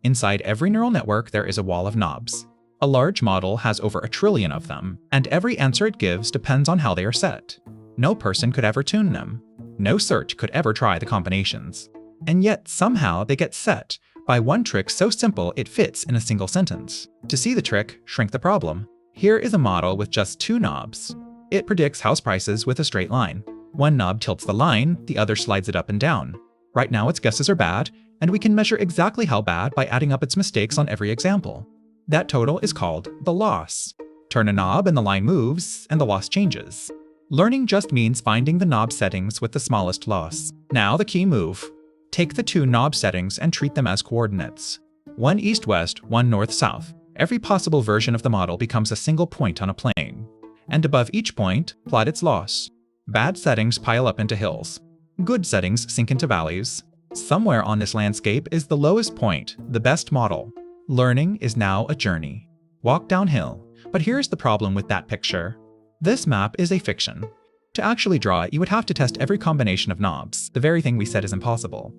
Inside every neural network, there is a wall of knobs. A large model has over 1 trillion of them, and every answer it gives depends on how they are set. No person could ever tune them. No search could ever try the combinations. And yet, somehow, they get set by one trick so simple it fits in a single sentence. To see the trick, shrink the problem. Here is a model with just 2 knobs. It predicts house prices with a straight line. One knob tilts the line, the other slides it up and down. Right now its guesses are bad, and we can measure exactly how bad by adding up its mistakes on every example. That total is called the loss. Turn a knob and the line moves, and the loss changes. Learning just means finding the knob settings with the smallest loss. Now the key move. Take the 2 knob settings and treat them as coordinates. One east-west, one north-south. Every possible version of the model becomes a single point on a plane. And above each point, plot its loss. Bad settings pile up into hills. Good settings sink into valleys. Somewhere on this landscape is the lowest point, the best model. Learning is now a journey. Walk downhill. But here's the problem with that picture. This map is a fiction. To actually draw it, you would have to test every combination of knobs, the very thing we said is impossible.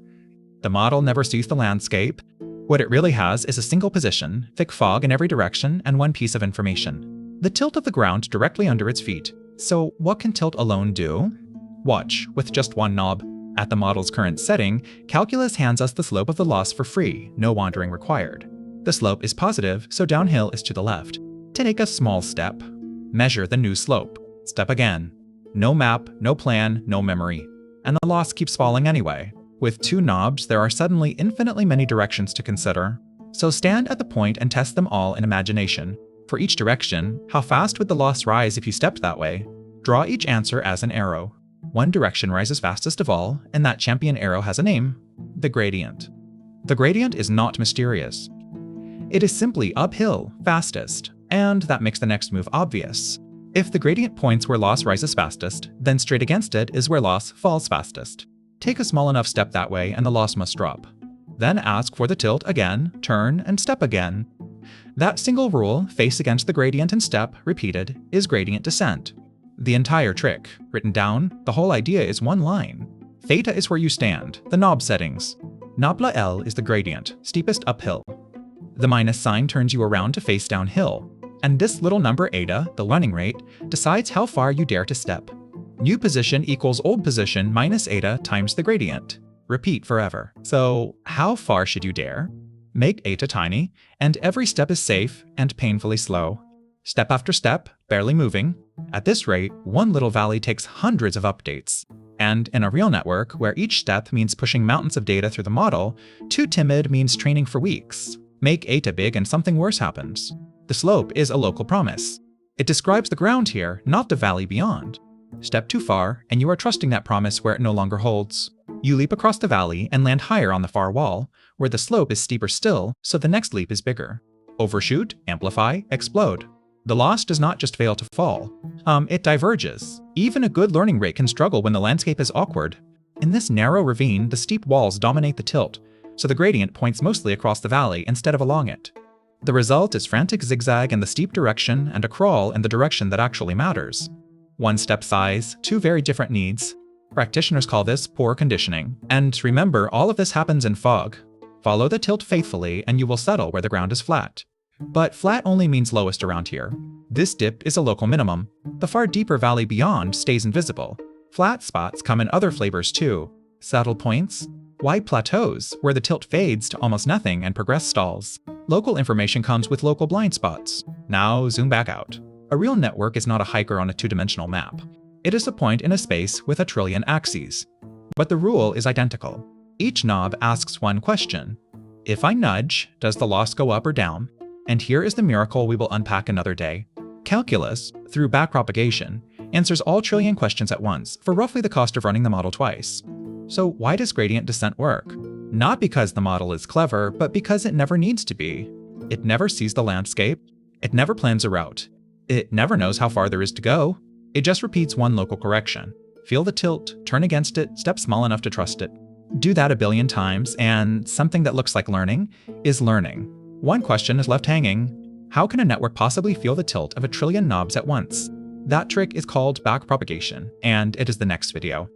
The model never sees the landscape. What it really has is a single position, thick fog in every direction, and one piece of information. The tilt of the ground directly under its feet. So what can tilt alone do? Watch, with just one knob. At the model's current setting, calculus hands us the slope of the loss for free, no wandering required. The slope is positive, so downhill is to the left. To take a small step, measure the new slope. Step again. No map, no plan, no memory. And the loss keeps falling anyway. With 2 knobs, there are suddenly infinitely many directions to consider. So stand at the point and test them all in imagination. For each direction, how fast would the loss rise if you stepped that way? Draw each answer as an arrow. One direction rises fastest of all, and that champion arrow has a name: the gradient. The gradient is not mysterious. It is simply uphill, fastest, and that makes the next move obvious. If the gradient points where loss rises fastest, then straight against it is where loss falls fastest. Take a small enough step that way and the loss must drop. Then ask for the tilt again, turn, and step again. That single rule, face against the gradient and step, repeated, is gradient descent. The entire trick, written down, the whole idea is one line. Theta is where you stand, the knob settings. Nabla L is the gradient, steepest uphill. The minus sign turns you around to face downhill. And this little number eta, the running rate, decides how far you dare to step. New position equals old position minus eta times the gradient. Repeat forever. So how far should you dare? Make eta tiny, and every step is safe and painfully slow. Step after step, barely moving. At this rate, one little valley takes hundreds of updates. And in a real network, where each step means pushing mountains of data through the model, too timid means training for weeks. Make eta big and something worse happens. The slope is a local promise. It describes the ground here, not the valley beyond. Step too far, and you are trusting that promise where it no longer holds. You leap across the valley and land higher on the far wall, where the slope is steeper still, so the next leap is bigger. Overshoot, amplify, explode. The loss does not just fail to fall. It diverges. Even a good learning rate can struggle when the landscape is awkward. In this narrow ravine, the steep walls dominate the tilt, so the gradient points mostly across the valley instead of along it. The result is frantic zigzag in the steep direction and a crawl in the direction that actually matters. One step size, 2 very different needs. Practitioners call this poor conditioning. And remember, all of this happens in fog. Follow the tilt faithfully and you will settle where the ground is flat. But flat only means lowest around here. This dip is a local minimum. The far deeper valley beyond stays invisible. Flat spots come in other flavors too. Saddle points, wide plateaus where the tilt fades to almost nothing and progress stalls. Local information comes with local blind spots. Now zoom back out. A real network is not a hiker on a 2-dimensional map. It is a point in a space with 1 trillion axes. But the rule is identical. Each knob asks one question. If I nudge, does the loss go up or down? And here is the miracle we will unpack another day. Calculus, through backpropagation, answers all trillion questions at once for roughly the cost of running the model twice. So why does gradient descent work? Not because the model is clever, but because it never needs to be. It never sees the landscape. It never plans a route. It never knows how far there is to go. It just repeats one local correction. Feel the tilt, turn against it, step small enough to trust it. Do that 1 billion times, and something that looks like learning is learning. One question is left hanging. How can a network possibly feel the tilt of 1 trillion knobs at once? That trick is called backpropagation, and it is the next video.